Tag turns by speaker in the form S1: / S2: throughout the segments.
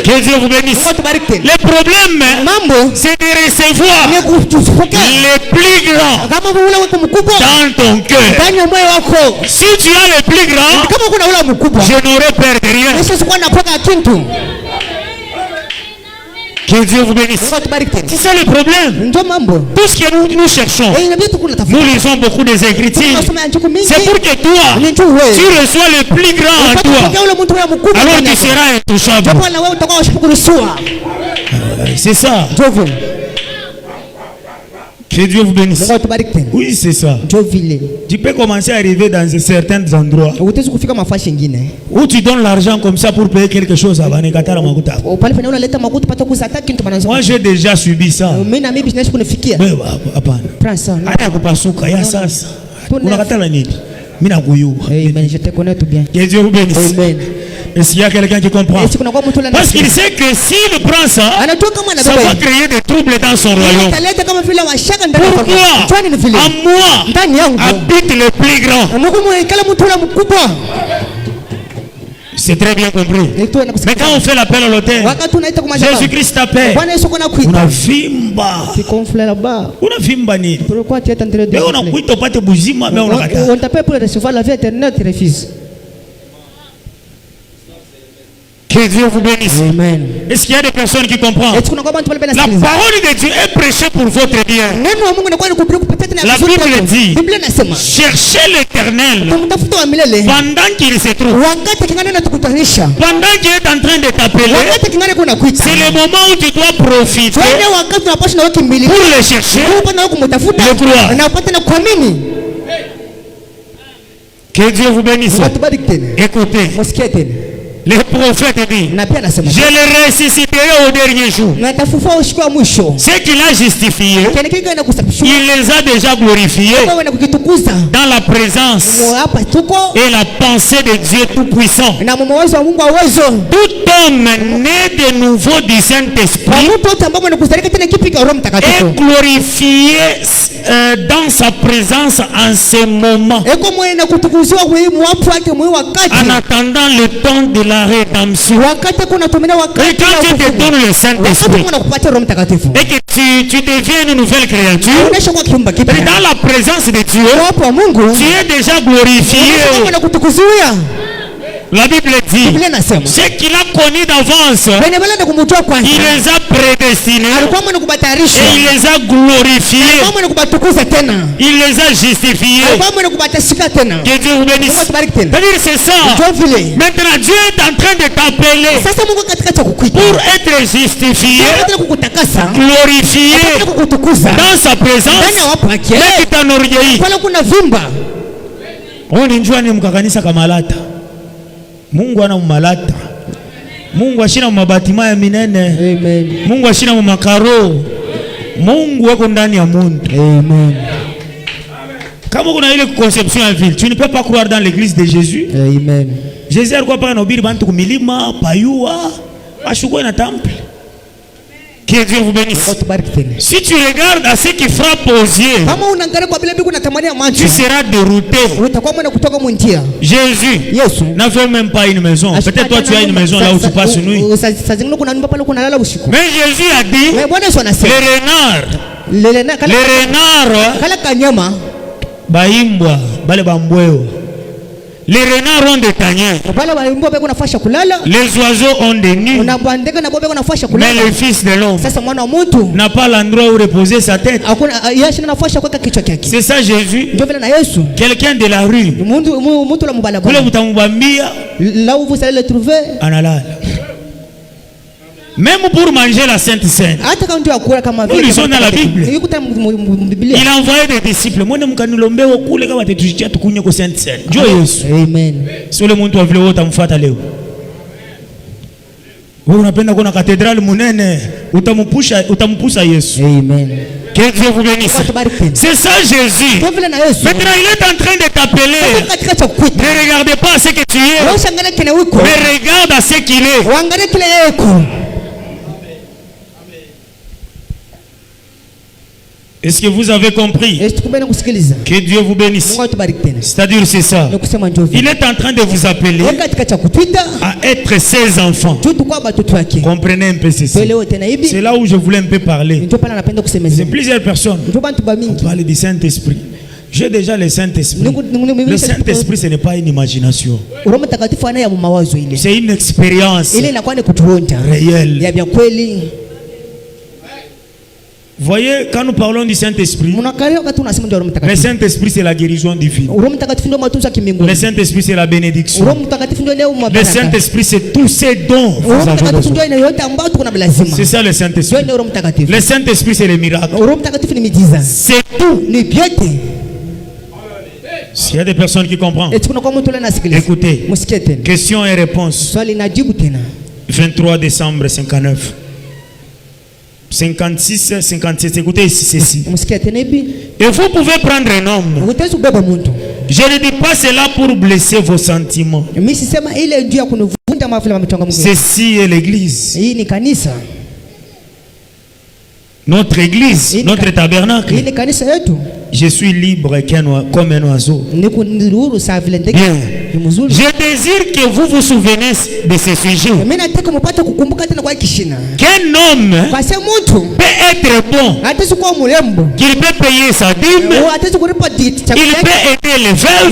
S1: Que Dieu vous bénisse. Le problème, c'est de recevoir les plus grands dans ton cœur. Si tu as le plus grand, je n'aurai peur de rien. Que Dieu vous bénisse. C'est ça le problème. Tout ce que nous cherchons, nous lisons beaucoup des Écritures. C'est pour que toi, tu reçois le plus grand en toi. Alors tu seras intouchable. C'est ça. Que Dieu vous bénisse. Oui, c'est ça. Tu peux commencer à arriver dans certains endroits où tu donnes l'argent comme ça pour payer quelque chose. Moi, j'ai déjà subi ça.
S2: Je te connais tout bien.
S1: Que Dieu vous bénisse. Est-ce qu'il y a quelqu'un qui comprend? Parce qu'il sait que s'il prend ça, ça va créer des troubles dans son royaume. Pourquoi? En moi habite le plus grand. C'est très bien compris. Mais quand on fait l'appel à l'autel, Jésus-Christ t'appelle. On a vimba.
S2: Pourquoi tu es en train de on t'appelle pour recevoir la vie éternelle, tu refuses.
S1: Que Dieu vous bénisse.
S2: Amen.
S1: Est-ce qu'il y a des personnes qui comprennent? La parole de Dieu est prêchée pour votre bien. La Bible dit, cherchez l'Éternel pendant qu'il se trouve. Pendant qu'il est en train de t'appeler, c'est le moment où tu dois profiter pour le chercher, le croire. Que Dieu vous bénisse. Écoutez. Les prophètes disent, je les ressusciterai au dernier jour. Ce qu'il a justifié, il les a déjà glorifiés dans la présence et la pensée de Dieu Tout-Puissant. Tout homme né de nouveau du Saint-Esprit est glorifié dans sa présence en ce moment, en attendant le temps de la rédemption. Et quand Dieu te donne le Saint-Esprit et que tu deviens une nouvelle créature, et dans la présence de Dieu, tu es déjà glorifié. La Bible dit, ce qu'il a connu d'avance, il les a prédestinés et il les a glorifiés, il les a justifiés. Que Dieu vous bénisse. C'est-à-dire c'est ça. Maintenant Dieu est en train de t'appeler pour être justifié, glorifié dans sa présence, mais qui t'enorgueillit. On njua ni mkakanisa kamalata. Mungu ana mmalata. Mungu ashina mabatima ya minene. Amen. Mungu ashina makaro. Mungu wako ndani ya muntu.
S2: Amen.
S1: Kama kuna ile conception ya ville, tu ne peux pas croire dans l'église de Jésus.
S2: Amen.
S1: Jésus alikuwa paka nahubiri bantu kumilima, payua, ashukwe na temple. Que Dieu vous bénisse. Si tu regardes à ce qui frappe aux yeux, tu seras dérouté. Jésus n'avait même pas une maison. Peut-être toi tu as une maison là où tu passes nuit. Mais Jésus a dit, les renards, baimbwa, bale bambweo. Les renards ont des tanières. Les oiseaux ont des nids. Mais le Fils de l'homme n'a pas l'endroit où reposer sa tête. C'est ça Jésus. Quelqu'un de la rue.
S2: Là où vous allez le trouver.
S1: Même pour manger la Sainte Seine, nous lisons dans la Bible, il a envoyé des disciples. Amen. Si le monde veut le utamfuata leo. Wewe unapenda kuna cathédrale munene, utampusa Yesu.
S2: Amen.
S1: Que Dieu vous bénisse. C'est ça Jésus. Maintenant il est en train de t'appeler. Ne regardez pas à ce que tu es, mais regarde à ce qu'il est. Est-ce que vous avez compris? Que Dieu vous bénisse. C'est-à-dire c'est ça. Il est en train de vous appeler à être ses enfants. Comprenez un peu ceci. C'est là où je voulais un peu parler. C'est plusieurs personnes. On parle du Saint-Esprit. J'ai déjà le Saint-Esprit. Le Saint-Esprit, ce n'est pas une imagination. C'est une expérience réelle. Voyez, quand nous parlons du Saint-Esprit, le Saint-Esprit c'est la guérison divine. Le Saint-Esprit c'est la bénédiction. Le Saint-Esprit c'est tous ces dons que vous avez besoin. C'est ça le Saint-Esprit. Le Saint-Esprit c'est les miracles. C'est tout. S'il y a des personnes qui comprennent, écoutez, questions et réponses. 23 décembre 59. 56, 57, écoutez ceci. Et vous pouvez prendre un homme. Je ne dis pas cela pour blesser vos sentiments. Ceci est l'église. Notre église, notre tabernacle. Je suis libre comme un oiseau. Bien. Je désire que vous vous souveniez de ce sujet. Qu'un homme peut être bon, qu'il peut payer sa dîme, il peut aider les veuves,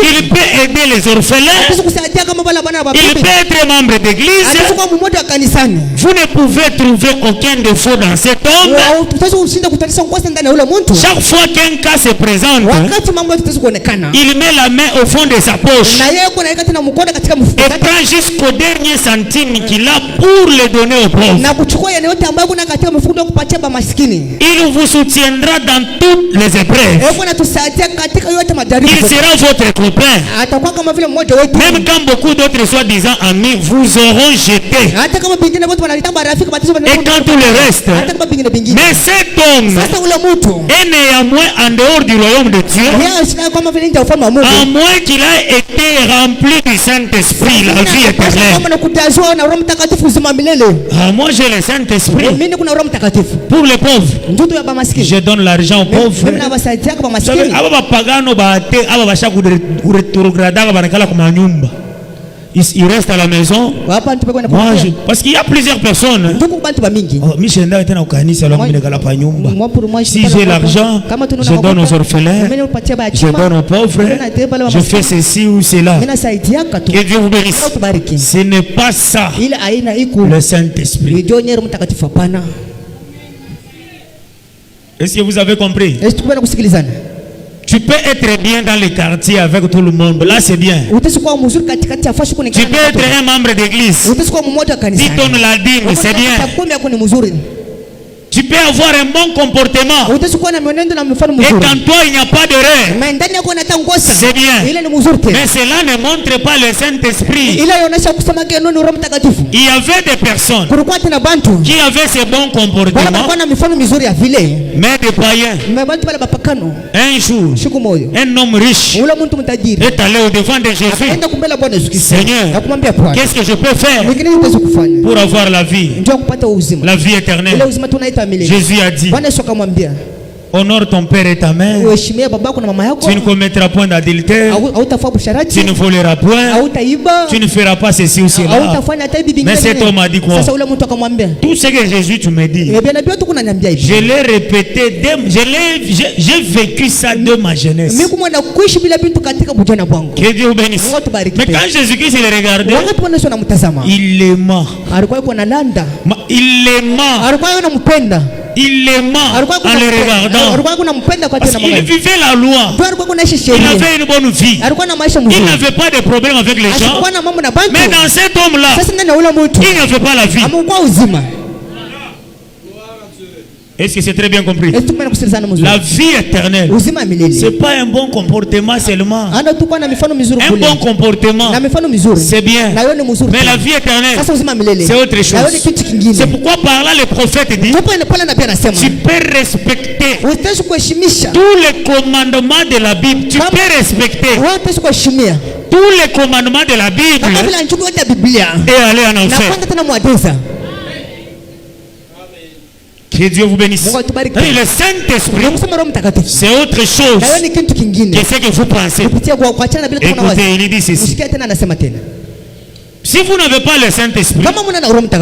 S1: il peut aider les orphelins, il peut être membre d'église. Vous ne pouvez trouver aucun défaut dans cet homme. Chaque fois qu'un cas se présente, il met la main au fond de sa poche et prend jusqu'au dernier centime qu'il a pour le donner aux pauvres. Il vous soutiendra dans toutes les épreuves. Il sera votre copain. Même quand beaucoup d'autres soi-disant amis vous auront jeté. Et quand tout le reste. Mais cet homme est néanmoins en dehors du royaume de Dieu, à moins qu'il ait été rempli du Saint-Esprit, la vie éternelle. Moi j'ai le Saint-Esprit. Pour les pauvres, je donne l'argent aux pauvres. Il reste à la maison. Parce qu'il y a plusieurs personnes. Si j'ai l'argent, je donne aux orphelins, je donne aux pauvres, je fais ceci ou cela. Que Dieu vous bénisse. Ce n'est pas ça le Saint-Esprit. Est-ce que vous avez compris? Tu peux être bien dans les quartiers avec tout le monde. Là, c'est bien. Tu peux être un membre d'église. Si tu donnes la dîme, c'est bien. Tu peux avoir un bon comportement. Et quand toi, il n'y a pas d'erreur. C'est bien. Mais cela ne montre pas le Saint-Esprit. Il y avait des personnes qui avaient ce bon comportement, mais des païens. Un jour, un homme riche est allé au devant de Jésus. Seigneur, qu'est-ce que je peux faire pour avoir la vie éternelle? Jésus a dit, honore ton père et ta mère. Tu ne commettras point d'adultère. Tu ne voleras point. Tu ne feras pas ceci ou cela. Mais cet homme a dit quoi? Tout ce que Jésus tu me dis, je l'ai répété, j'ai vécu ça de ma jeunesse. Que Dieu vous bénisse. Mais quand Jésus-Christ il regardait, il l'aima. Il l'aima. Il l'aima en le regardant. Parce qu'il vivait la loi. Il avait une bonne vie. Il n'avait pas de problème avec les gens. Mais dans cet homme-là, il n'avait pas la vie. Est-ce que c'est très bien compris? La vie éternelle, ce n'est pas un bon comportement seulement. Un bon comportement, c'est bien. Mais la vie éternelle, c'est autre chose. C'est pourquoi par là le prophète dit, tu peux respecter tous les commandements de la Bible. Tu peux respecter tous les commandements de la Bible et aller en enfer. Que Dieu vous bénisse. Et le Saint-Esprit, c'est autre chose que ce que vous pensez. Écoutez, il dit ceci. Si vous n'avez pas le Saint-Esprit,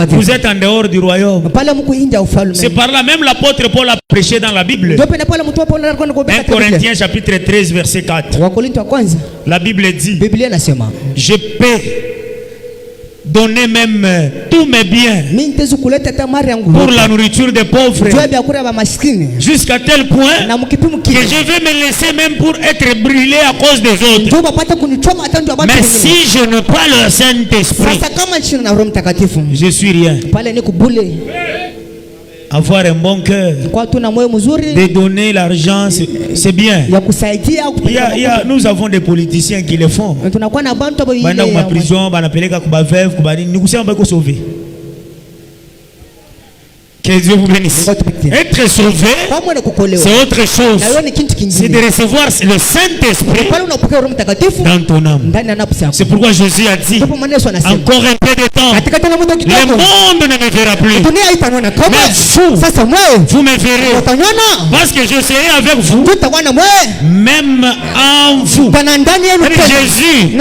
S1: vous êtes en dehors du royaume. C'est par là même l'apôtre Paul a prêché dans la Bible. 1 Corinthiens chapitre 13 verset 4. La Bible dit, je paie, donner même tous mes biens pour la nourriture des pauvres, jusqu'à tel point que je vais me laisser même pour être brûlé à cause des autres. Mais si je n'ai pas le Saint-Esprit, je suis rien. Avoir un bon cœur, de donner l'argent, c'est bien. Nous avons des politiciens qui le font. Que Dieu vous bénisse. Être sauvé, c'est autre chose. C'est de recevoir le Saint-Esprit dans ton âme. C'est pourquoi Jésus a dit, encore un peu de temps, le monde ne me verra plus. Mais vous me verrez. Parce que je serai avec vous, même en vous. Jésus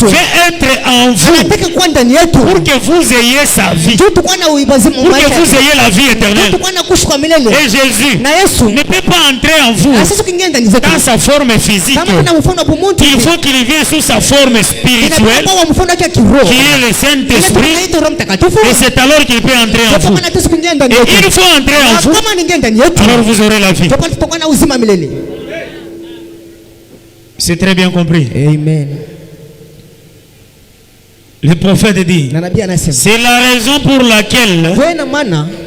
S1: fait être en vous pour que vous ayez sa vie, pour que vous ayez la vie éternelle. Et Jésus ne peut pas entrer en vous dans sa forme physique. Il faut qu'il vienne sous sa forme spirituelle, qui est le Saint-Esprit. Et c'est alors qu'il peut entrer en vous. Et il faut entrer en vous, alors vous aurez la vie. C'est très bien compris. Amen. Le prophète dit, c'est la raison pour laquelle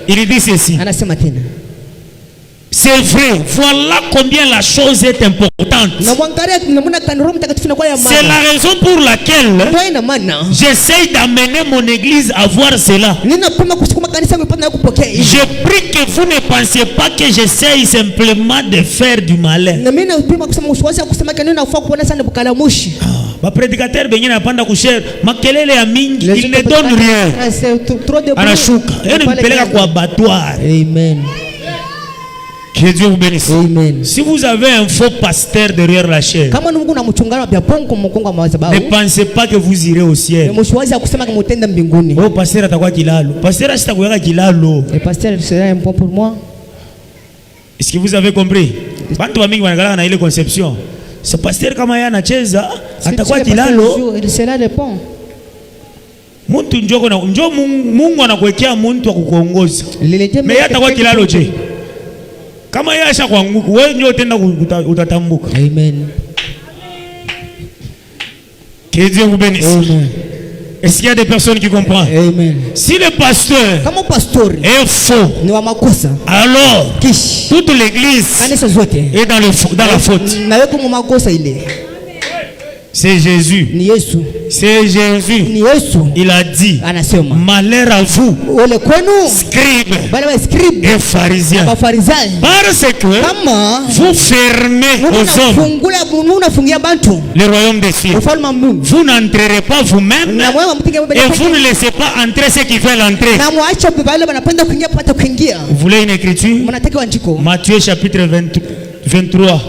S1: il dit ceci. C'est vrai, voilà combien la chose est importante. C'est la raison pour laquelle j'essaye d'amener mon église à voir cela. Je prie que vous ne pensiez pas que j'essaye simplement de faire du malin. Ma prédicateur il ne donne rien. Amen. Que Dieu vous bénisse. Amen. Si vous avez un faux pasteur derrière la chair, ne pensez pas que vous irez au ciel. Oh, pasteur atakuwa kilalo. Pasteur asitakuwa kilalo.
S2: Le pasteur sera un point pour moi.
S1: Est-ce que vous avez compris? Bantu wa mingi wanagala na ile conception. Ce pasteur kama yeye anacheza atakuwa kilalo.
S2: Il sera le pont.
S1: Muntu njoko na njo Mungu anakuwekea muntu akukuongoza. Mais atakuwa kilalo je? Kama yeye ashakuanguka, wewe ndio tena utatambuka.
S2: Amen.
S1: Que Dieu vous bénisse. Amen. Est-ce qu'il y a des personnes qui comprennent? Amen. Si le pasteur est faux, alors toute l'église est dans la faute. C'est Jésus. C'est Jésus. Il a dit, malheur à vous, scribes et pharisiens, parce que vous fermez aux hommes le royaume des cieux. Vous n'entrerez pas vous-même et vous ne laissez pas entrer ceux qui veulent entrer. Vous voulez une écriture? Matthieu chapitre 23,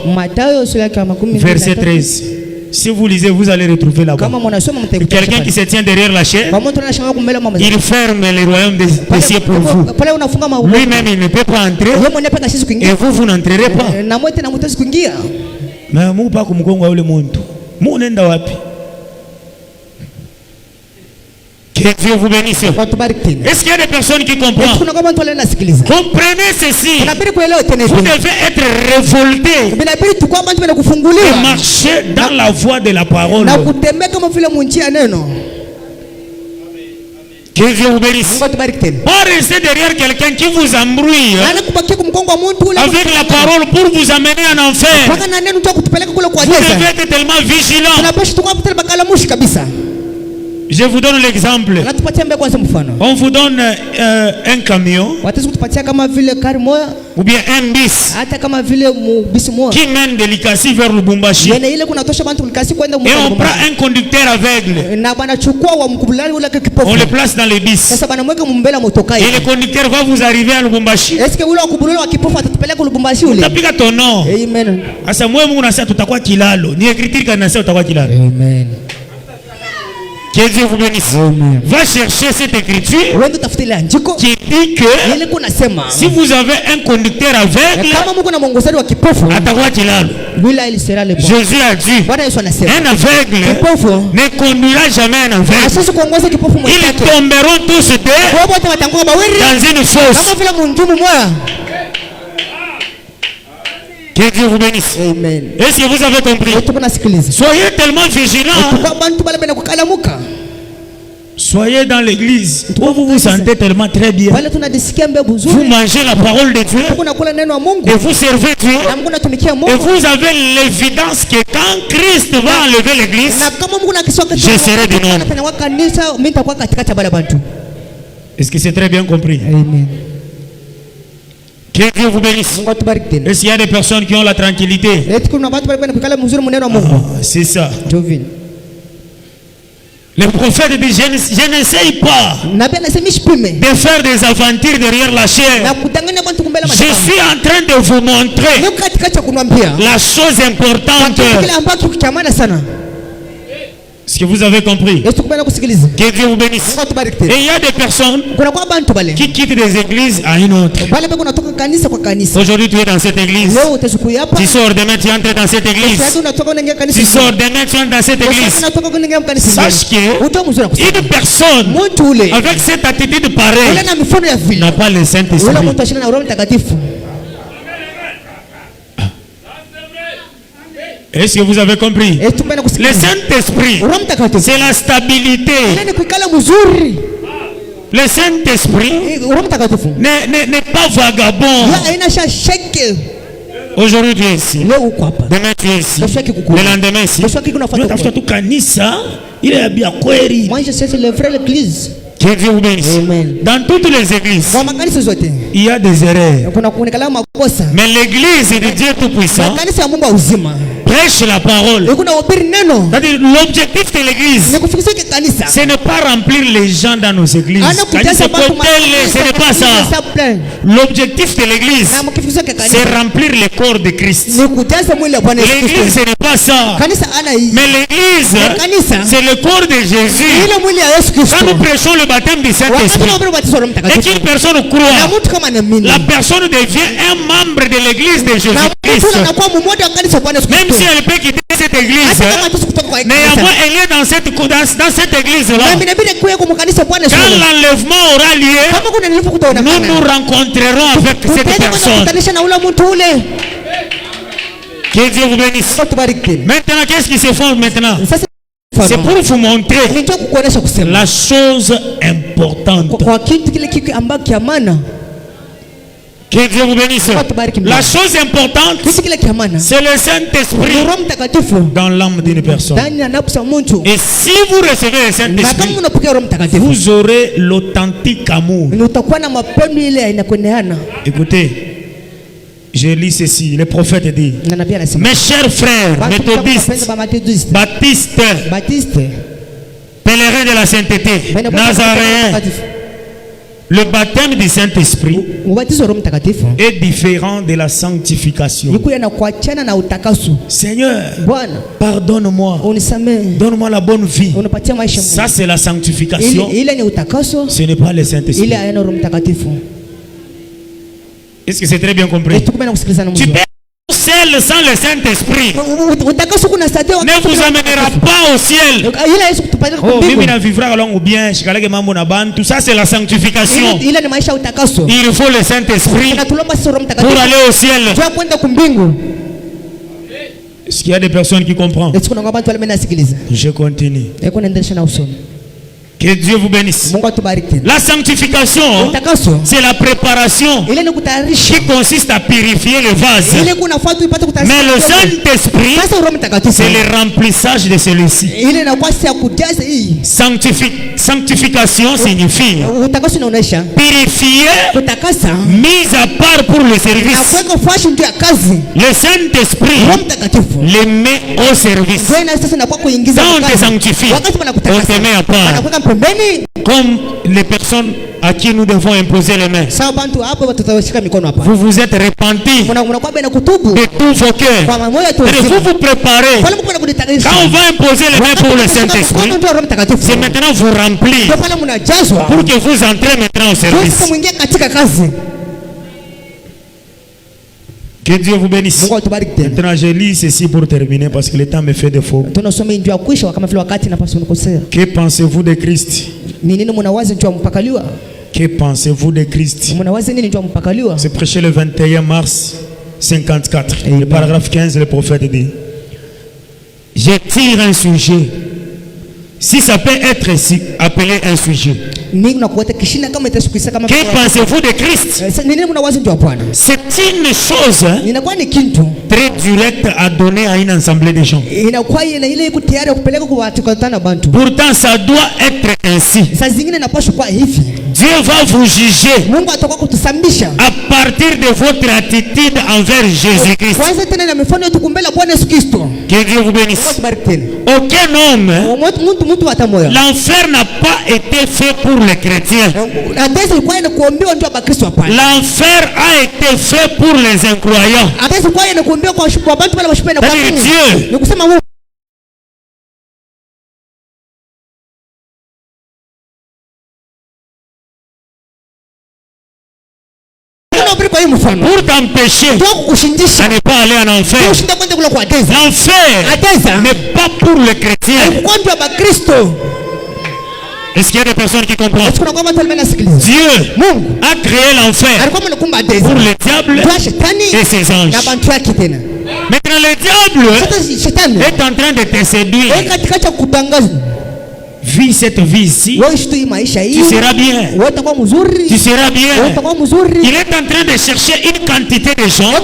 S1: verset 13. Si vous lisez, vous allez retrouver là-bas. Quelqu'un qui se tient derrière la chair, il ferme les royaumes des cieux pour vous. Lui-même, il ne peut pas entrer. Et vous, vous n'entrerez pas. Mais vous pas comme Congo le monde. Vous n'êtes pas. Que Dieu vous bénisse. Est-ce qu'il y a des personnes qui comprennent? Comprenez ceci. Vous devez être révolté et marcher dans la voie de la parole. Que Dieu vous bénisse. Pas rester derrière quelqu'un qui vous embrouille avec la parole pour vous amener en enfer. Vous devez être tellement vigilant. Je vous donne l'exemple. On vous donne un camion ou bien un bis qui mène de Likasi vers Lubumbashi. Et on prend un conducteur aveugle. On le place dans le bis. Et le conducteur va vous arriver à Lubumbashi. Utapika ton nom. Asa mwe mungu nasa tutakuwa kilalo. Ni écriture nasa tutakuwa kilalo. Amen. Que Dieu vous bénisse. Amen. Va chercher cette écriture qui dit que si vous avez un conducteur aveugle, Jésus a dit, un aveugle ne conduira jamais un aveugle. Ils tomberont tous deux dans une fosse. Que Dieu vous bénisse. Amen. Est-ce que vous avez compris? Soyez tellement vigilants. Soyez dans l'église où vous vous sentez tellement très bien. Vous mangez la parole de Dieu et vous servez Dieu. Et vous avez l'évidence que quand Christ va enlever l'église, je serai du nombre. Est-ce que c'est très bien compris? Amen. Que Dieu vous bénisse. Est-ce qu'il y a des personnes qui ont la tranquillité? C'est ça. Le prophète dit, je n'essaye pas de faire des aventures derrière la chair. Je suis en train de vous montrer la chose importante. Est-ce que vous avez compris? Que Dieu vous bénisse. Et il y a des personnes qui quittent des églises à une autre. Aujourd'hui, tu es dans cette église. Tu sors demain, tu entres dans cette église. Tu sors demain, tu entres dans cette église. Sache qu'une personne avec cette attitude pareille n'a pas le Saint-Esprit. Est-ce que vous avez compris? Le Saint-Esprit, c'est la stabilité. Le Saint-Esprit n'est pas vagabond. Aujourd'hui tu es ici, demain tu es ici, le lendemain ici. Moi je sais c'est le vrai l'église. Que Dieu vous bénisse. Dans toutes les églises, il y a des erreurs. Mais l'église de Dieu Tout-Puissant prêche la parole. L'objectif de l'église, ce n'est pas remplir les gens dans nos églises. Ce n'est pas ça. L'objectif de l'église, c'est remplir le corps de Christ. L'église, ce n'est pas ça. Mais l'église, c'est le corps de Jésus. Quand nous prêchons le baptême du Saint-Esprit et qu'une personne croit, la personne devient un membre de l'église de Jésus-Christ. Même si elle peut quitter cette église, néanmoins elle est dans cette église-là. Quand l'enlèvement aura lieu, nous nous rencontrerons avec cette personne. Que Dieu vous bénisse. Maintenant, qu'est-ce qui se fait maintenant? C'est pour vous montrer la chose importante. Que Dieu vous bénisse. La chose importante, c'est le Saint-Esprit dans l'âme d'une personne. Et si vous recevez le Saint-Esprit, vous aurez l'authentique amour. Écoutez, je lis ceci, le prophète dit: mes chers frères, méthodistes, baptistes, pèlerins de la sainteté, nazaréens, le baptême du Saint-Esprit est différent de la sanctification. Seigneur, pardonne-moi, donne-moi la bonne vie. Ça c'est la sanctification. Ce n'est pas le Saint-Esprit. Est-ce que c'est très bien compris? Tu peux ciel sans le Saint-Esprit ne vous amènera pas au ciel. Oh, tout ça c'est la sanctification. Il faut le Saint-Esprit pour aller au ciel. Est-ce qu'il y a des personnes qui comprennent? Je continue. Que Dieu vous bénisse. La sanctification, c'est la préparation qui consiste à purifier le vase. Mais le Saint-Esprit, c'est le remplissage de celui-ci. Sanctification signifie purifier, mise à part pour le service. Le Saint-Esprit les met au service. Quand on te sanctifie, on te met à part. Comme les personnes à qui nous devons imposer les mains. Vous vous êtes repentis de tous vos cœurs. Vous vous préparez. Quand on va imposer les mains pour le Saint-Esprit, c'est maintenant vous remplir pour que vous entrez maintenant au service. Que Dieu vous bénisse. Maintenant, je lis ceci pour terminer parce que le temps me fait défaut. Que pensez-vous de Christ? Que pensez-vous de Christ? C'est prêché le 21 mars 54. Le paragraphe 15, le prophète dit: je tire un sujet. Si ça peut être appelé un sujet. Que pensez-vous de Christ? C'est une chose très directe à donner à une assemblée de gens. Pourtant, ça doit être ainsi. Dieu va vous juger à partir de votre attitude envers Jésus-Christ. Que Dieu vous bénisse. Aucun homme, l'enfer n'a pas été fait pour les chrétiens. L'enfer a été fait pour les incroyants. Dieu pour t'empêcher à ne pas aller en enfer. L'enfer n'est pas pour les chrétiens. Est-ce qu'il y a des personnes qui comprennent? Dieu a créé l'enfer pour le diable et ses anges. Maintenant le diable est en train de te séduire. Vis cette vie ici, tu seras bien. Tu seras bien. Il est en train de chercher une quantité de gens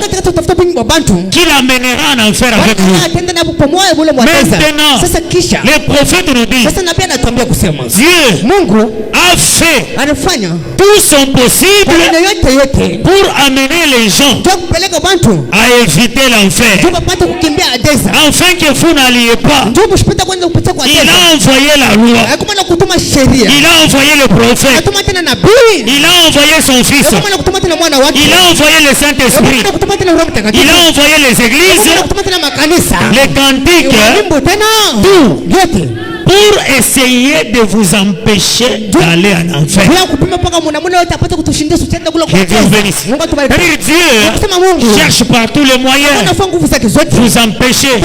S1: qui l'amènera en enfer avec lui. Maintenant, les prophètes nous disent: Dieu a fait tout son possible pour amener les gens à éviter l'enfer, afin que vous n'alliez pas. Il a envoyé la loi. Il a envoyé le prophète. Il a envoyé son fils. Il a envoyé le Saint-Esprit. Il a envoyé les églises, les cantiques, tout pour essayer de vous empêcher d'aller en enfer. Que Dieu vous bénisse. Dieu cherche par tous les moyens vous empêcher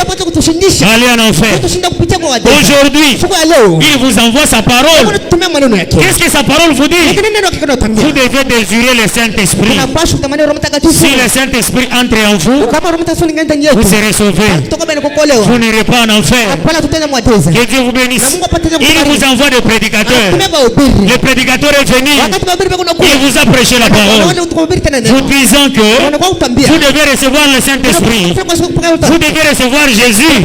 S1: d'aller en enfer. Aujourd'hui, il vous envoie sa parole. Qu'est-ce que sa parole vous dit? Vous devez désirer le Saint-Esprit. Si le Saint-Esprit entre en vous, vous serez sauvés. Vous n'irez pas en enfer. Que Dieu vous bénisse. Il vous envoie des prédicateurs. Le prédicateur est venu. Il vous a prêché la parole, vous disant que vous devez recevoir le Saint-Esprit. Vous devez recevoir Jésus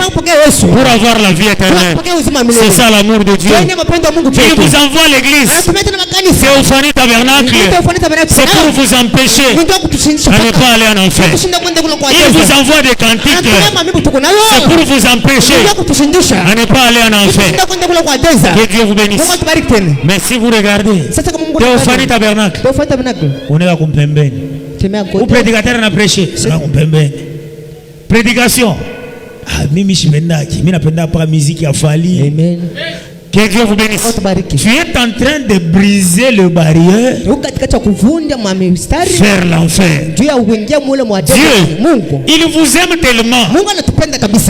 S1: pour avoir la vie éternelle. C'est ça l'amour de Dieu. Il vous envoie l'église. C'est au Fanny Tabernacle. C'est pour vous empêcher à ne pas aller en enfer. Il vous envoie des cantiques. C'est pour vous empêcher à ne pas aller en enfer. Que Dieu vous bénisse. Mais si vous regardez Théophanie Tabernacle, on est à Kumpembeni. Ou prédicateur n'a prêché, c'est à Kumpembeni. Prédication. Ah, mimi shimendaki, mimi napenda pas musique ya Fali. Amen. Que Dieu vous bénisse. Tu es en train de briser le barrière vers l'enfer. Dieu, il vous aime tellement.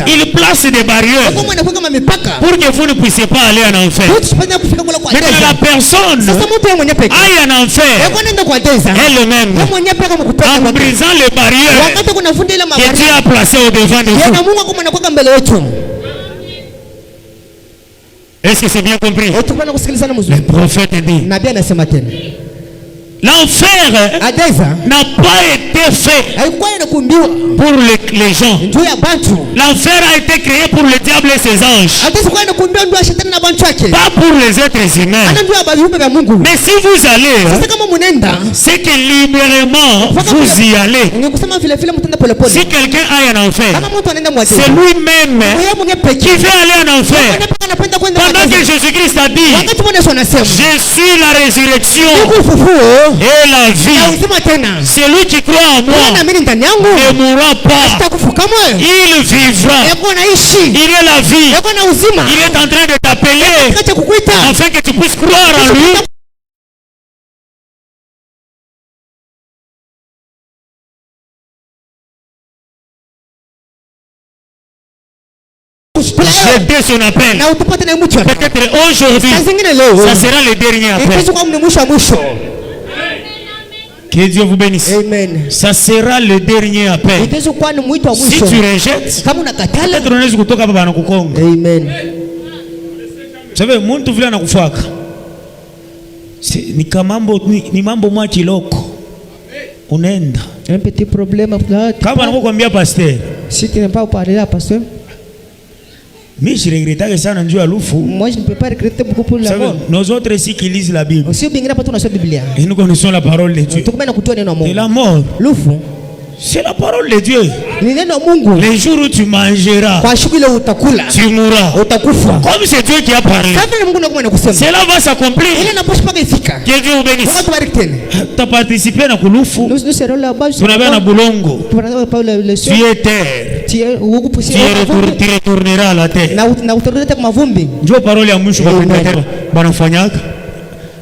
S1: Il place des barrières pour que vous ne puissiez pas aller en enfer. Mais la personne aille en enfer elle-même en brisant les barrières que Dieu a placées au devant de vous. Est-ce que c'est bien compris? Le prophète dit, l'enfer n'a pas été fait pour les gens. L'enfer a été créé pour le diable et ses anges. Pas pour les êtres humains. Mais si vous allez, c'est que libérément vous y allez. Si quelqu'un a un enfer, c'est lui-même qui veut aller en enfer. Pendant que Jésus-Christ a dit, je suis la résurrection et la vie. Celui qui croit en moi ne mourra pas. Il vivra. Il est la vie. Il est en train de t'appeler afin que tu puisses croire en lui. Jeter son appel. Peut-être aujourd'hui, ça sera le dernier appel. Que Dieu vous bénisse. Amen. Ça sera le dernier appel. Si tu rejettes, peut-être on est kutoka baba nakukonga. Amen. Vous savez, muntu vile anakufaka. Ni mambo mwa kiloko. Unaenda.
S2: Un petit problème là.
S1: Kama nakukwambia pasteur.
S2: Si tu n'aimes pas parler à pasteur.
S1: Mais je regrette ça dans Dieu à l'oufou.
S2: Moi je ne peux pas regretter beaucoup pour la mort.
S1: Nos autres ici qui lisent la Bible.
S2: Aussi bien pas tout la Bible.
S1: Et nous connaissons la parole de Dieu. Et la mort. L'oufou. C'est la parole de Dieu. Les jours où tu mangeras, tu mourras. Comme c'est Dieu qui a parlé, cela va s'accomplir. Que Dieu vous bénisse. Tu as participé à Kouloufou. Tu n'avais pas Boulongo. Tu es terre. Tu retourneras à la terre. Dieu parole à mouche.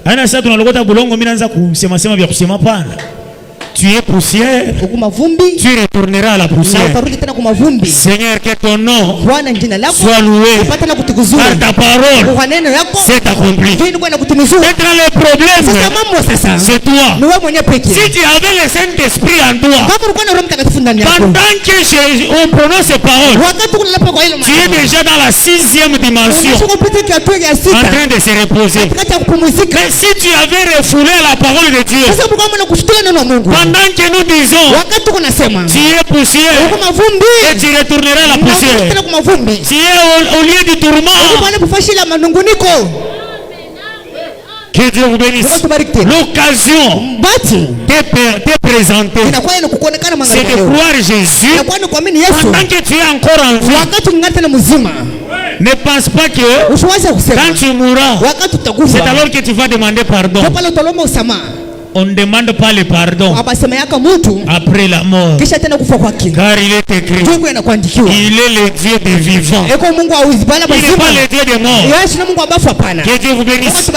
S1: Ana sasa tunalokota bulongo mimi naanza kusema sema vya kusema pana. Tu es poussière. Tu retourneras à la poussière. Seigneur, que ton nom soit loué. Car ta parole s'est accomplie. Maintenant le problème, c'est toi. Si tu avais le Saint-Esprit en toi, pendant que on prononce ces paroles, tu es déjà dans la 6e dimension, en train de se reposer. Mais si tu avais refoulé la parole de Dieu, pendant que nous disons, tu es poussière et tu retourneras la poussière. Tu es au lieu du tourment. Que Dieu vous bénisse. L'occasion de présenter, c'est de croire Jésus pendant que tu es encore en vie. Ne pense pas que quand tu mourras, c'est alors que tu vas demander pardon. On ne demande pas le pardon après la mort. Car il est écrit, il est le Dieu des vivants. Il n'est pas le Dieu des morts. Que Dieu vous bénisse.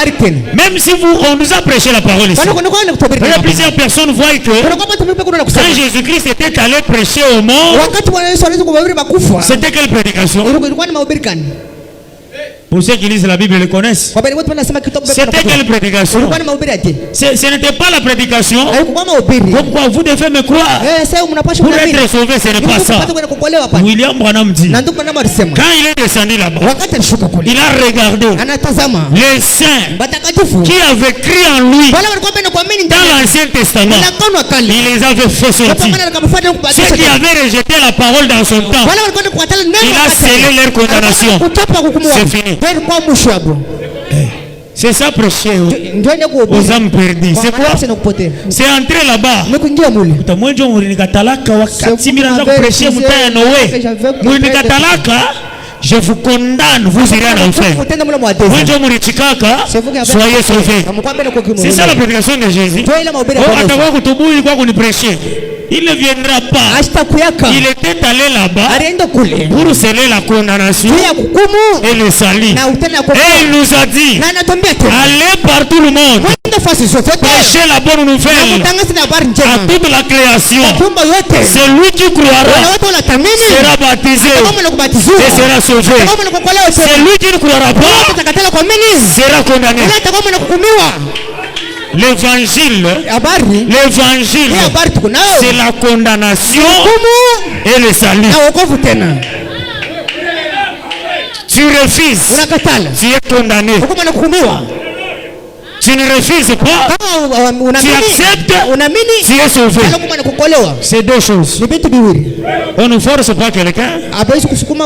S1: Même si on nous a prêché la parole ici, plusieurs personnes voient que quand Jésus-Christ était allé prêcher aux morts, c'était quelle prédication? Pour ceux qui lisent la Bible le connaissent. C'était quelle prédication? Ce n'était pas la prédication. Pourquoi vous devez me croire? Pour être sauvé, ce n'est pas ça. William Branham dit, quand il est descendu là-bas, il a regardé les saints qui avaient crié en lui dans l'Ancien Testament. Il les avait fait sortir. Ceux qui avaient rejeté la parole dans son temps, il a scellé leur condamnation. C'est fini. C'est ça prêcher aux âmes perdues. C'est quoi? C'est entrer là-bas. Je vous condamne, vous irez en enfer. Soyez sauvés. C'est ça la prédication de Jésus. Il ne viendra pas. Il était allé là-bas pour sceller la condamnation et le salut. Et il nous a dit, allez par tout le monde, prêchez la bonne nouvelle à toute la création. Celui qui croira sera baptisé et sera sauvé. Celui qui ne croira pas sera condamné. L'évangile, c'est la condamnation et le salut. tu refuses, tu es condamné. Tu ne refuses pas, tu acceptes, tu es sauvé. C'est deux choses. On ne force pas quelqu'un.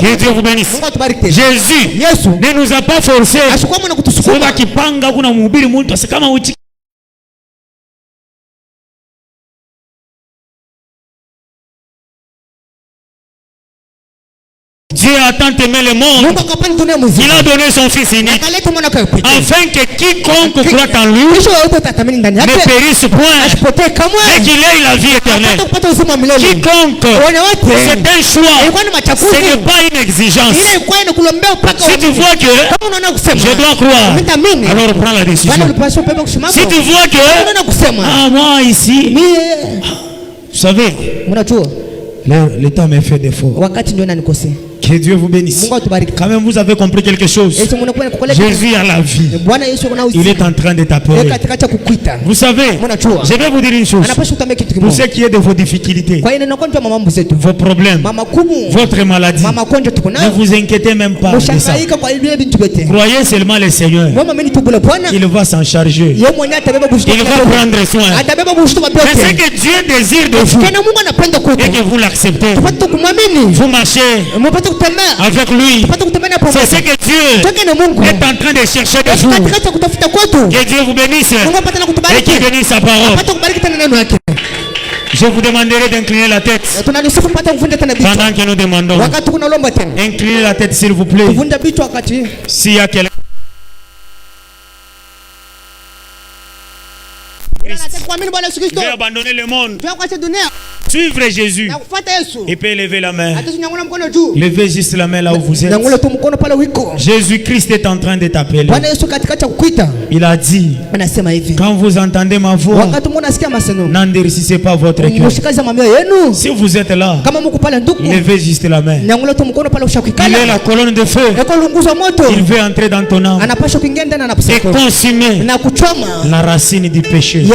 S1: Que Dieu vous bénisse. Jésus ne nous a pas forcé. Dieu a tant aimé le monde, il a donné son Fils unique, afin que quiconque croit en lui ne périsse point, mais qu'il ait la vie éternelle. Quiconque, c'est un choix, ce n'est pas une exigence. Si tu vois que je dois croire, alors prends la décision. Si tu vois que moi ici, vous savez, le temps me fait défaut. Que Dieu vous bénisse. Quand même, vous avez compris quelque chose. Jésus a la vie. Il est en train de t'appeler. Vous savez, je vais vous dire une chose. Pour ce qui est de vos difficultés, vos problèmes, votre maladie, ne vous inquiétez même pas de ça. Croyez seulement le Seigneur. Il va s'en charger. Il va prendre soin. Mais c'est que Dieu désire de vous et que vous l'acceptez. Vous marchez avec lui. C'est ce que Dieu est en train de chercher de vous. Que Dieu vous bénisse et qu'il bénisse sa parole. Je vous demanderai d'incliner la tête pendant que nous demandons. Inclinez la tête s'il vous plaît. S'il y a quelqu'un veut abandonner le monde, suivre Jésus, et peut lever la main. Levez juste la main là où vous êtes. Jésus-Christ est en train de t'appeler. Il a dit, quand vous entendez ma voix, n'endurcissez pas votre cœur. Si vous êtes là, levez juste la main. Il est la colonne de feu. Il veut entrer dans ton âme et consumer la racine du péché.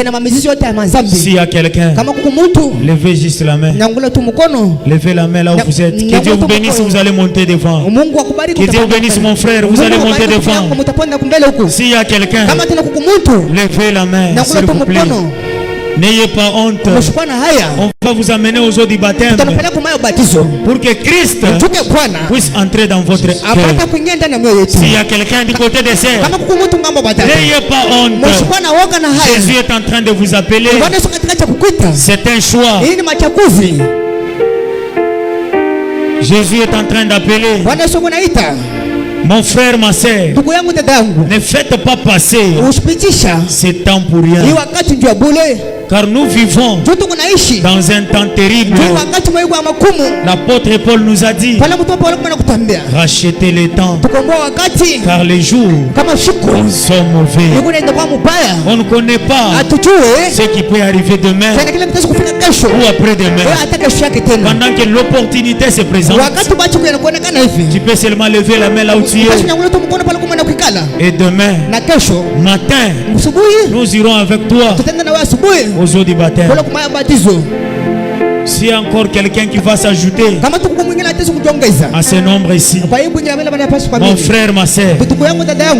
S1: S'il y a quelqu'un, levez juste la main. Levez la main là où vous êtes. Que Dieu vous bénisse, vous allez monter devant. Que Dieu vous bénisse mon frère, vous allez monter devant. S'il y a quelqu'un, levez la main s'il vous plaît. N'ayez pas honte. On va vous amener aux eaux du baptême pour que Christ puisse entrer dans votre cœur. S'il y a quelqu'un du côté des serres, n'ayez pas honte. Jésus est en train de vous appeler. C'est un choix. Jésus est en train d'appeler. Mon frère, ma soeur, ne faites pas passer ce temps pour rien. Car nous vivons dans un temps terrible. L'apôtre Paul nous a dit, rachetez les temps, car les jours sont mauvais. On ne connaît pas ce qui peut arriver demain ou après-demain. Pendant que l'opportunité se présente, tu peux seulement lever la main là où tu es. Et demain matin, nous irons avec toi aux eaux du baptême. S'il y a encore quelqu'un qui va s'ajouter à ce nombre ici, mon frère, ma soeur,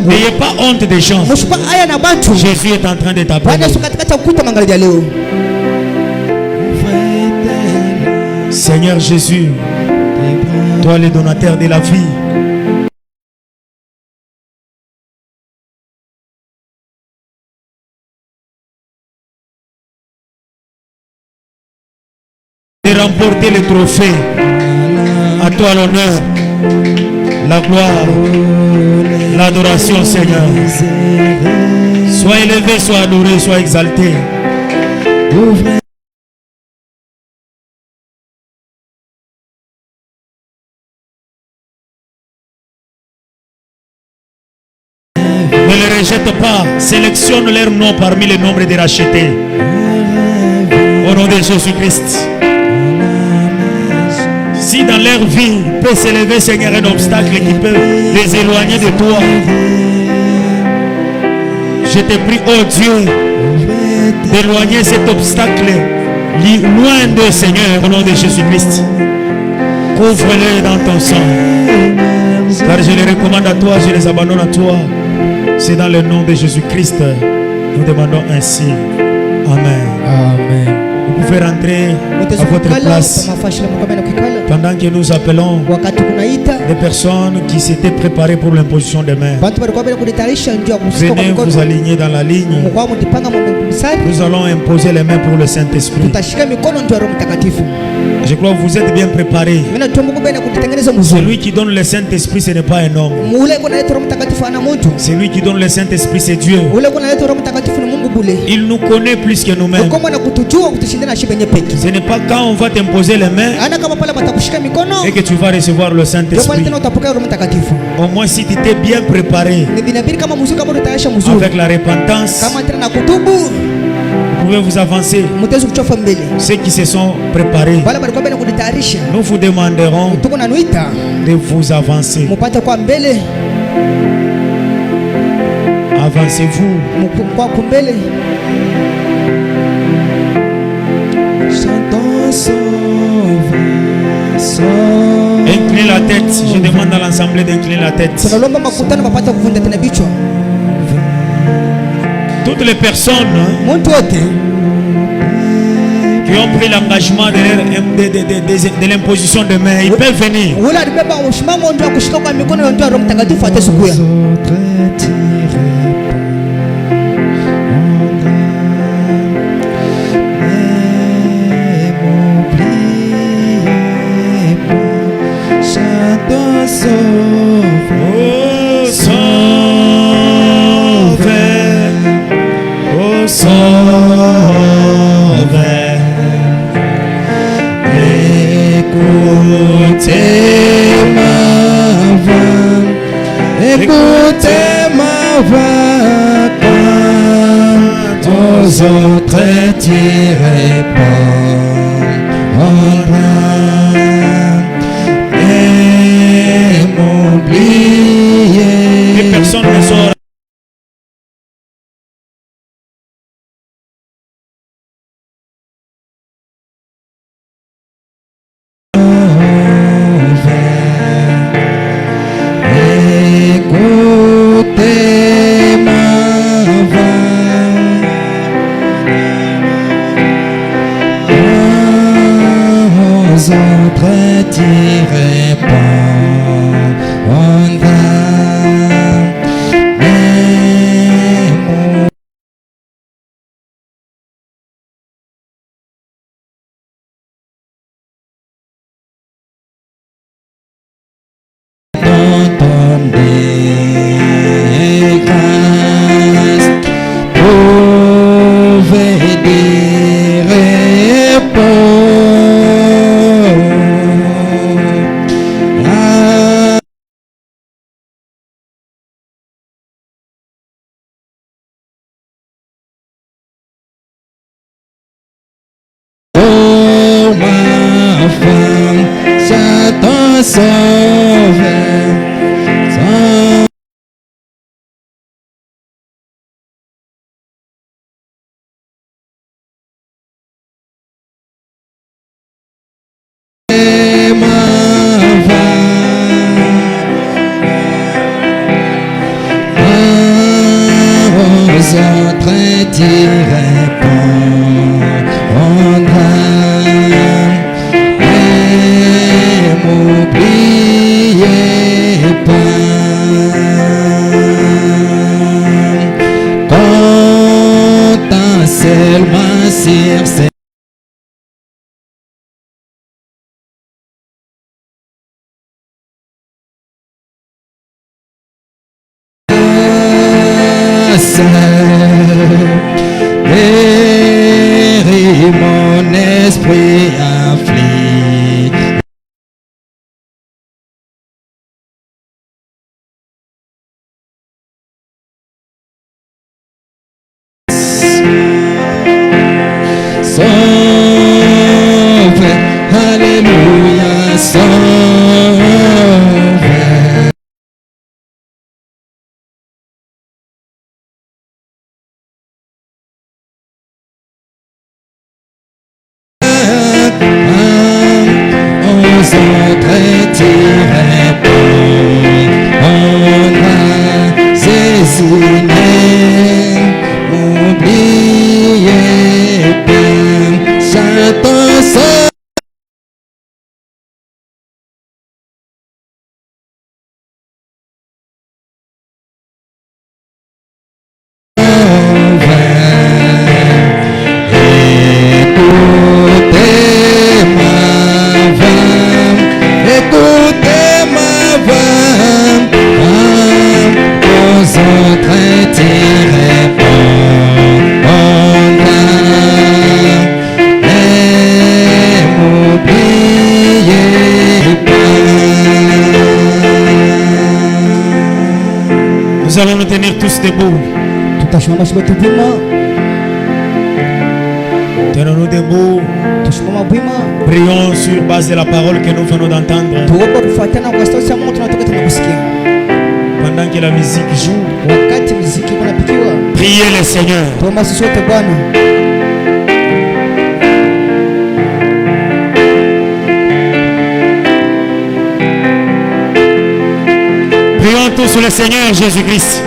S1: n'ayez pas honte des gens. Jésus est en train de t'appeler. Seigneur Jésus, toi le donateur de la vie, remporter le trophée. À toi l'honneur, la gloire, l'adoration, Seigneur. Sois élevé, sois adoré, sois exalté. Ne les rejette pas, sélectionne leur nom parmi les nombres des rachetés. Au nom de Jésus-Christ. Si dans leur vie peut s'élever, Seigneur, un obstacle qui peut les éloigner de toi, je te prie, oh Dieu, d'éloigner cet obstacle loin de Seigneur, au nom de Jésus-Christ. Couvre-les dans ton sang.
S2: Car je les recommande à toi, je les abandonne à toi. C'est dans le nom de Jésus-Christ. Nous demandons ainsi. Amen.
S1: Amen.
S2: Vous pouvez rentrer à votre place pendant que nous appelons des personnes qui s'étaient préparées pour l'imposition des mains. Venez vous aligner dans la ligne. Nous allons imposer les mains pour le Saint-Esprit. Je crois que vous êtes bien préparés. Celui qui donne le Saint-Esprit, ce n'est pas un homme. Celui qui donne le Saint-Esprit, c'est Dieu. Il nous connaît plus que nous-mêmes. Ce n'est pas quand on va t'imposer les mains et que tu vas recevoir le Saint-Esprit. Au moins si tu étais bien préparé avec la repentance, vous pouvez vous avancer. Ceux qui se sont préparés, nous vous demanderons de vous avancer. Avancez-vous. Inclinez la tête. Je demande à l'assemblée d'incliner la tête. Toutes les personnes qui ont pris l'engagement de l'imposition de main, ils peuvent venir.
S1: Écoutez ma voix quand aux autres t'y répondent et m'oublier.
S2: Les personnes ne sont
S1: mon esprit affligé. Sauve, alléluia, sauve.
S2: Nous allons nous tenir tous debout. Tenons-nous debout. Prions sur base de la parole que nous venons d'entendre. Pendant que la musique joue, priez le Seigneur. Prions tous sur le Seigneur Jésus-Christ.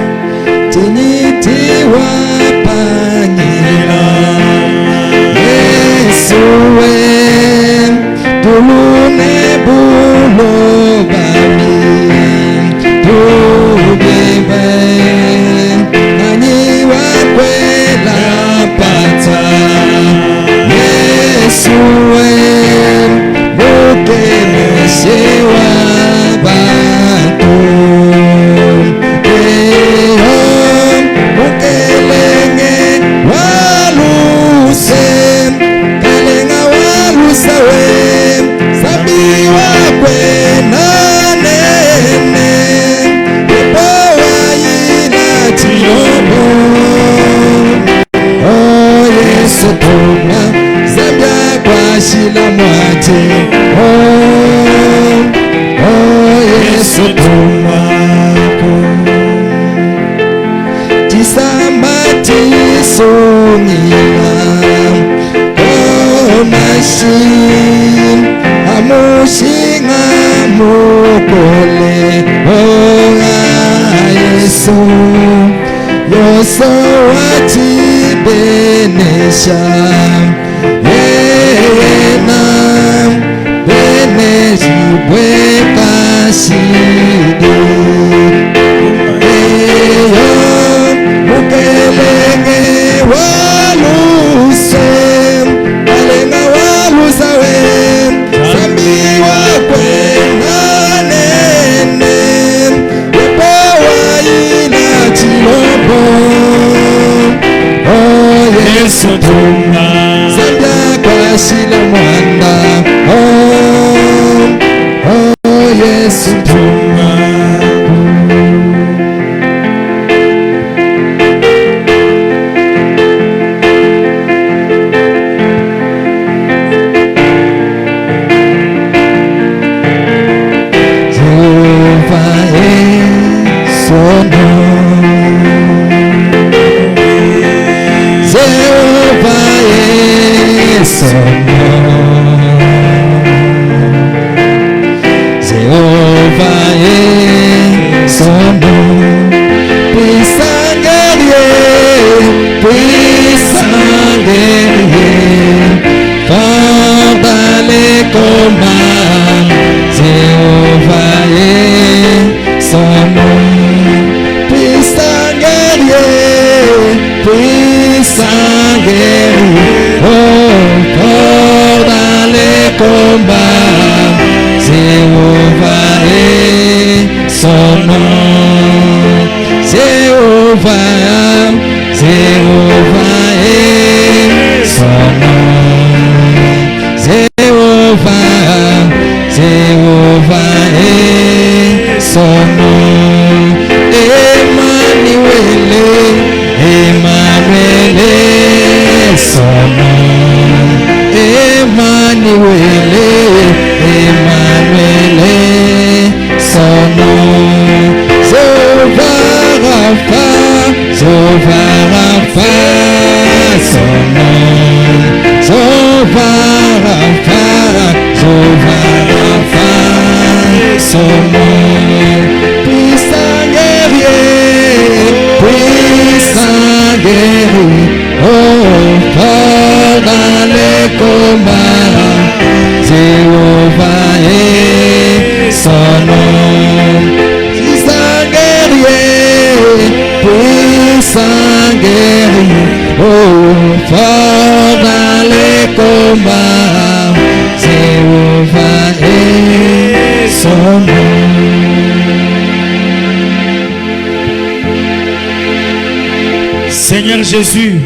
S2: Seigneur Jésus,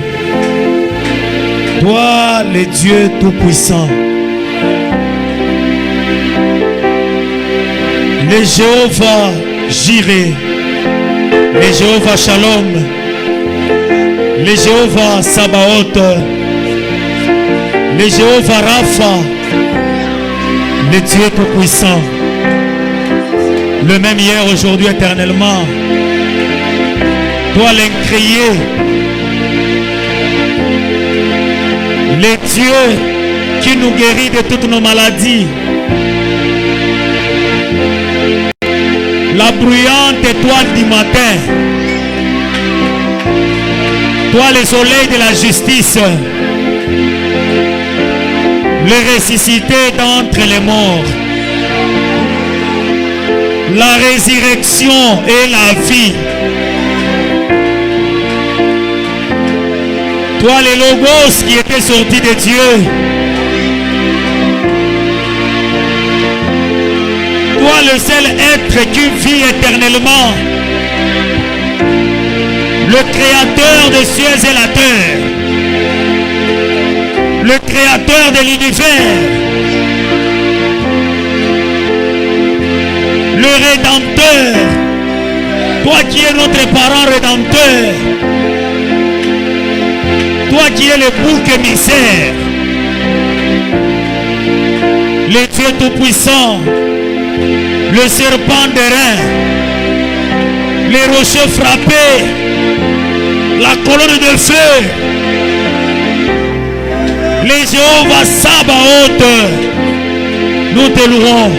S2: toi le Dieu Tout-Puissant, le Jéhovah Jireh, le Jéhovah Shalom, le Jéhovah Sabaoth, le Jéhovah Rapha, le Dieu Tout-Puissant, le même hier, aujourd'hui, éternellement. Toi l'incrié, le Dieu qui nous guérit de toutes nos maladies, la bruyante étoile du matin, toi le soleil de la justice, le ressuscité d'entre les morts, la résurrection et la vie. Toi le Logos qui était sorti de Dieu, toi le seul être qui vit éternellement, le créateur des cieux et la terre, le créateur de l'univers, le rédempteur, toi qui es notre parent rédempteur, toi qui es le bouc émissaire, le Dieu Tout-Puissant, le serpent d'airain, les rochers frappés, la colonne de feu, les Jéhovah Sabaoth, nous te louons,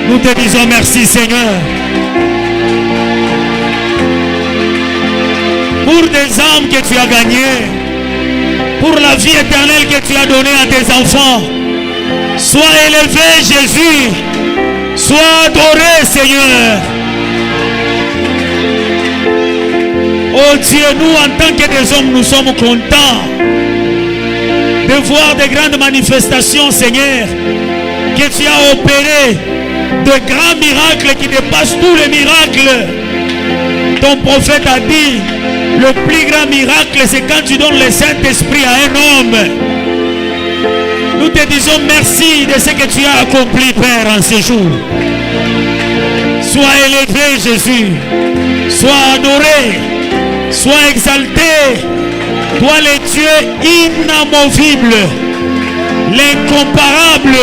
S2: nous te disons merci Seigneur, pour des âmes que tu as gagnées, pour la vie éternelle que tu as donnée à tes enfants. Sois élevé Jésus, sois adoré Seigneur. Oh Dieu, nous en tant que des hommes, nous sommes contents de voir des grandes manifestations Seigneur, que tu as opéré de grands miracles qui dépassent tous les miracles. Ton prophète a dit, le plus grand miracle c'est quand tu donnes le Saint-Esprit à un homme. Nous te disons merci de ce que tu as accompli Père en ce jour. Sois élevé Jésus, sois adoré, sois exalté. Toi le Dieu inamovible, l'incomparable,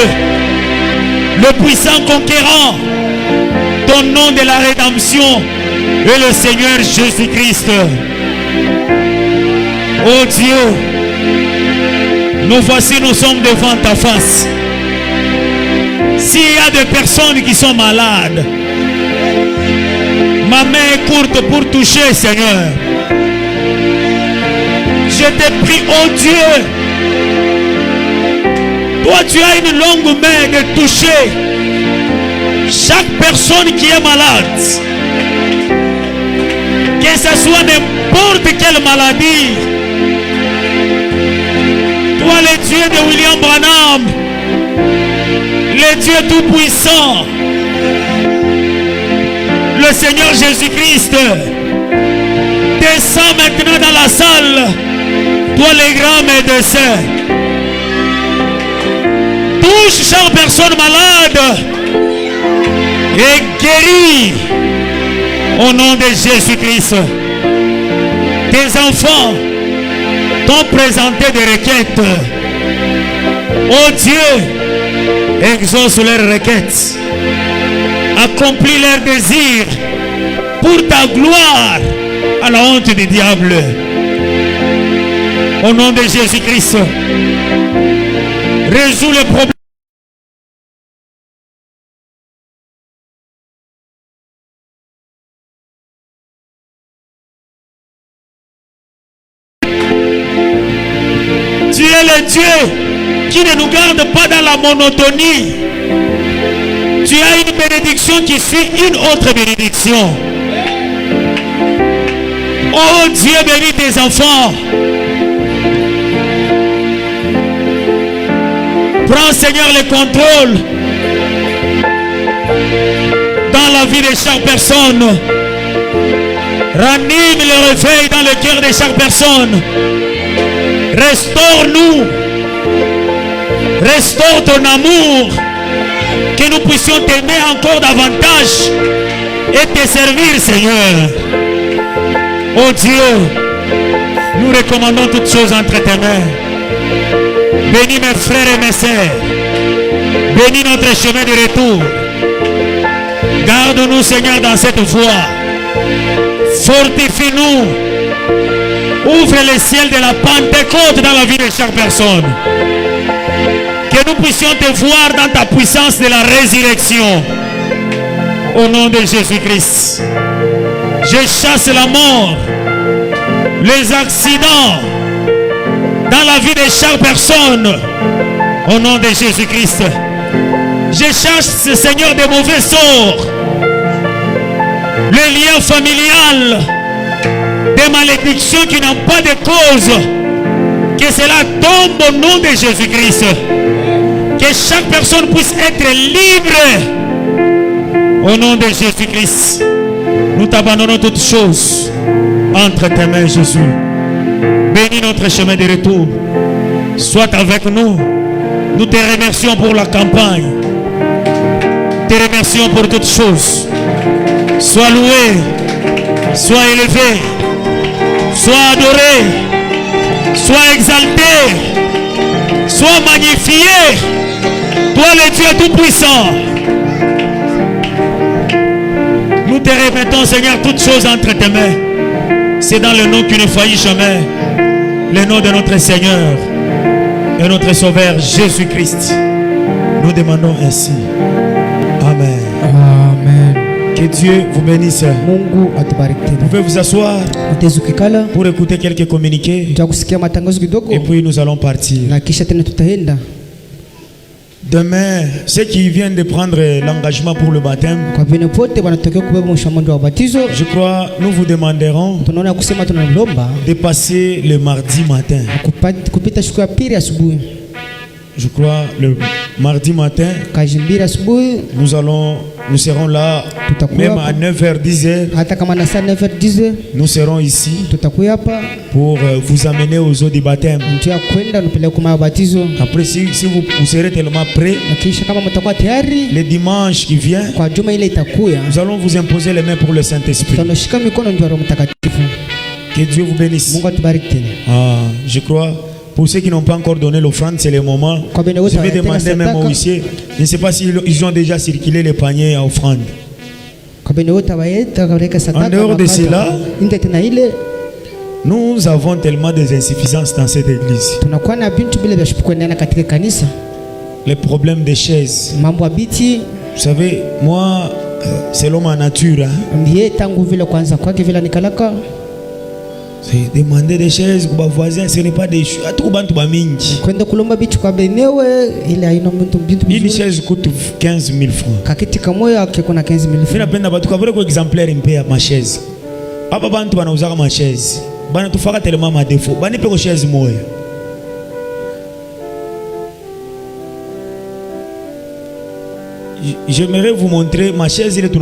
S2: le puissant conquérant, ton nom de la rédemption est le Seigneur Jésus-Christ. Oh Dieu, nous voici, nous sommes devant ta face. S'il y a des personnes qui sont malades, ma main est courte pour toucher Seigneur. Je te prie, oh Dieu, toi tu as une longue main de toucher chaque personne qui est malade, que ce soit n'importe quelle maladie. Toi le Dieu de William Branham, le Dieu Tout-Puissant, le Seigneur Jésus-Christ, descends maintenant dans la salle, toi les grands médecins. Touche chaque personne malade et guéris au nom de Jésus-Christ. Tes enfants t'ont présenté des requêtes. Oh Dieu, exauce leurs requêtes, accomplis leurs désirs pour ta gloire à la honte du diable. Au nom de Jésus-Christ, résous les problèmes. Tu es le Dieu qui ne nous garde pas dans la monotonie. Tu as une bénédiction qui suit une autre bénédiction. Oh Dieu, bénis tes enfants. Prends Seigneur le contrôle dans la vie de chaque personne. Ranime le réveil dans le cœur de chaque personne. Restaure-nous. Restaure ton amour. Que nous puissions t'aimer encore davantage.
S1: et te servir, Seigneur. Oh Dieu, nous recommandons toutes choses entre tes mains. Bénis mes frères et mes sœurs. Bénis notre chemin de retour. Garde-nous, Seigneur, dans cette voie. Fortifie-nous. Ouvre les ciels de la Pentecôte dans la vie de chaque personne. Que nous puissions te voir dans ta puissance de la résurrection. Au nom de Jésus-Christ. Je chasse la mort, les accidents dans la vie de chaque personne. Au nom de Jésus-Christ. Je chasse, Seigneur, des mauvais sorts. Les liens familiales, des malédictions qui n'ont pas de cause. Que cela tombe au nom de Jésus-Christ. Que chaque personne puisse être libre. Au nom de Jésus-Christ. Nous t'abandonnons toutes choses entre tes mains, Jésus. Bénis notre chemin de retour. Sois avec nous. Nous te remercions pour la campagne. Te remercions pour toutes choses. Sois loué, sois élevé, sois adoré, sois exalté, sois magnifié. Toi le Dieu tout-puissant. Nous te remettons, Seigneur, toutes choses entre tes mains. C'est dans le nom qui ne faillit jamais. Le nom de notre Seigneur et notre Sauveur Jésus-Christ. Nous demandons ainsi. Amen.
S2: Amen.
S1: Que Dieu vous bénisse.
S2: Mungu atubariki.
S1: Vous pouvez vous asseoir pour écouter quelques communiqués. Et puis nous allons partir. Demain, ceux qui viennent de prendre l'engagement pour le baptême, je crois nous vous demanderons de passer le mardi matin. Je crois le mardi matin, nous serons là même à 9h, 10h. Nous serons ici pour vous amener aux eaux du baptême. Après, si vous serez tellement prêts, le dimanche qui vient, nous allons vous imposer les mains pour le Saint-Esprit. Que Dieu vous bénisse. Je crois, pour ceux qui n'ont pas encore donné l'offrande, c'est le moment. Je vais demander même aux huissiers. Je ne sais pas s'ils ont déjà circulé les paniers à offrande. En dehors de cela, nous avons tellement des insuffisances dans cette église. Les problèmes des chaises. Vous savez, moi, selon ma nature, c'est demander des chaises pour les voisins, ce n'est pas des choses. Une chaise coûte 15 000 francs. Je vais vous exemplaire un peu ma chaise. Papa, tu vas nous avoir ma chaise. Tu feras tellement ma défaut. Tu vas chaise moi. J'aimerais vous montrer ma chaise. Il est tout